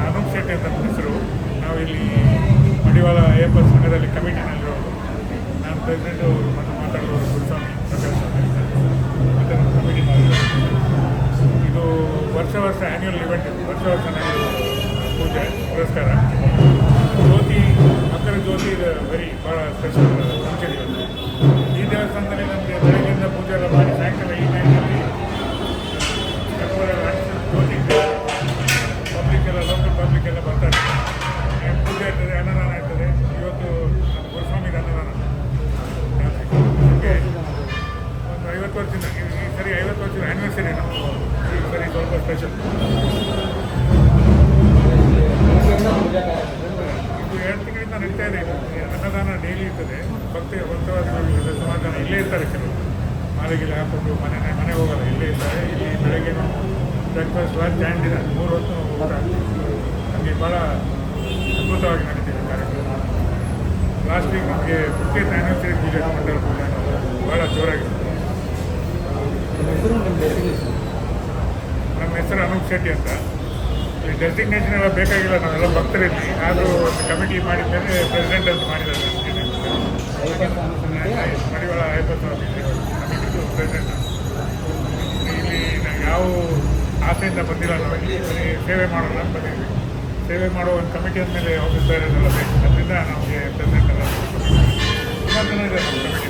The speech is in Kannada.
ಅನೂಪ್ ಶೆಟ್ಟಿ ಅಂತ ನಮ್ಮ ಹೆಸರು. ನಾವು ಇಲ್ಲಿ ಮಡಿವಾಳ ಅಯ್ಯಪ್ಪ ಸಂಘದಲ್ಲಿ ಕಮಿಟಿನಲ್ಲಿರೋದು. ನಾನು ಪ್ರೆಸಿಡೆಂಟು ಮತ್ತು ಮಾತಾಡೋರು ಗುರುಸ್ವಾಮಿ ಪ್ರಕಾಶ್ ಸ್ವಾಮಿ ಮತ್ತು ನಮ್ಮ ಕಮಿಟಿ ಮಾಡಿರೋದು. ಇದು ವರ್ಷ ಆ್ಯನ್ಯುವಲ್ ಇವೆಂಟ್, ವರ್ಷ ನಾವು ಪೂಜೆ ಪುರಸ್ಕಾರ ಜ್ಯೋತಿ ಮಕರ ಜ್ಯೋತಿ ಇದು ಭಾಳ ಸ್ಪೆಷಲ್ ಫಂಕ್ಷನ್ ಇವತ್ತು. ಈ ದೇವಸ್ಥಾನದಲ್ಲಿ ನಮಗೆ ಬೆಳಗ್ಗೆಯಿಂದ ಪೂಜೆ ಎಲ್ಲ ಮಾಡಿ ಸಾಯಂಕಾಲ ಈ ಟೈಮಲ್ಲಿ ಜ್ಯೋತಿ ಪಬ್ಲಿಕ್ ಎಲ್ಲ ಲೋಕಲ್ ಪಬ್ಲಿಕ್ ಎಲ್ಲ ಬರ್ತಾರೆ. ಪೂಜೆ ಇರ್ತದೆ, ಅನ್ನದಾನ ಇರ್ತದೆ. ಇವತ್ತು ನಮ್ಮ ಗುರುಸ್ವಾಮಿಗೆ ಅನ್ನದಾನ ನಮಗೆ ಒಂದು 50 ವರ್ಷದಿಂದ ಈ ಸರಿ 50 ವರ್ಷದ ಆ್ಯನಿವರ್ಸರಿ ನಾವು ಈ ಸರಿ ಸ್ವಲ್ಪ ಸ್ಪೆಷಲ್. ಇದು 2 ತಿಂಗಳಿಂದ ನಡೀತಾ ಇದೆ. ಅನ್ನದಾನ ಡೈಲಿ ಇರ್ತದೆ. ಭಕ್ತವಾದಿಗಳು ಸಮಾಧಾನ ಇಲ್ಲೇ ಇರ್ತಾರೆ. ಕೆಲವರು ಮಾಲೆಗಿಲೆ ಹಾಕ್ಕೊಂಡು ಮನೆಗೆ ಹೋಗಲ್ಲ, ಇಲ್ಲೇ ಇರ್ತಾರೆ. ಇಲ್ಲಿ ಬೆಳಗ್ಗೆ ಬ್ರೇಕ್ಫಾಸ್ಟ್, ಲಂಚ್ ಆ್ಯಂಡ್ ಡಿನ್ನರ್ 3 ಹೊತ್ತು ಊಟ. ನಮಗೆ ಭಾಳ ಅದ್ಭುತವಾಗಿ ನಡೀತಿದೆ ಕಾರ್ಯಕ್ರಮ. ಲಾಸ್ಟ್ ವೀಕ್ ನಮಗೆ 50th ಆ್ಯನಿವರ್ಸರಿ ಪೂಜೆ ಮಂಡಲ ಪೂಜೆ ಭಾಳ ಜೋರಾಗಿರುತ್ತೆ. ನಮ್ಮ ಹೆಸರು ಅನೂಪ್ ಶೆಟ್ಟಿ ಅಂತ. ಈ ಡೆಸಿಗ್ನೇಷನ್ ಎಲ್ಲ ಬೇಕಾಗಿಲ್ಲ, ನಾವೆಲ್ಲ ಭಕ್ತರಿದ್ವಿ. ಆದರೂ ಒಂದು ಕಮಿಟಿ ಮಾಡಿದ ಮೇಲೆ ಪ್ರೆಸಿಡೆಂಟ್ ಅಂತ ಮಾಡಿದ್ದಾರೆ. ಮಡಿವಾಳ ಅಯ್ಯಪ್ಪ ಸ್ವಾಮಿ ಕಮಿಟಿದು ಪ್ರೆಸಿಡೆಂಟ್. ಇಲ್ಲಿ ನಾವು ಯಾವ ಆಸೆಯಿಂದ ಬಂದಿಲ್ಲ, ನಾವು ಇಲ್ಲಿ ಬರೀ ಸೇವೆ ಮಾಡೋಣ ಅಂತ ಬಂದಿದ್ವಿ. ಸೇವೆ ಮಾಡೋ ಒಂದು ಕಮಿಟಿ ಅಂದಮೇಲೆ ಆಫೀಸರ್ ಎಲ್ಲ ಬೇಕು. ಅದರಿಂದ ನಮಗೆ ಪ್ರೆಸಿಡೆಂಟ್ ಎಲ್ಲ ತುಂಬ ಜನ ಇದೆ ನಮ್ಮ ಕಮಿಟಿ.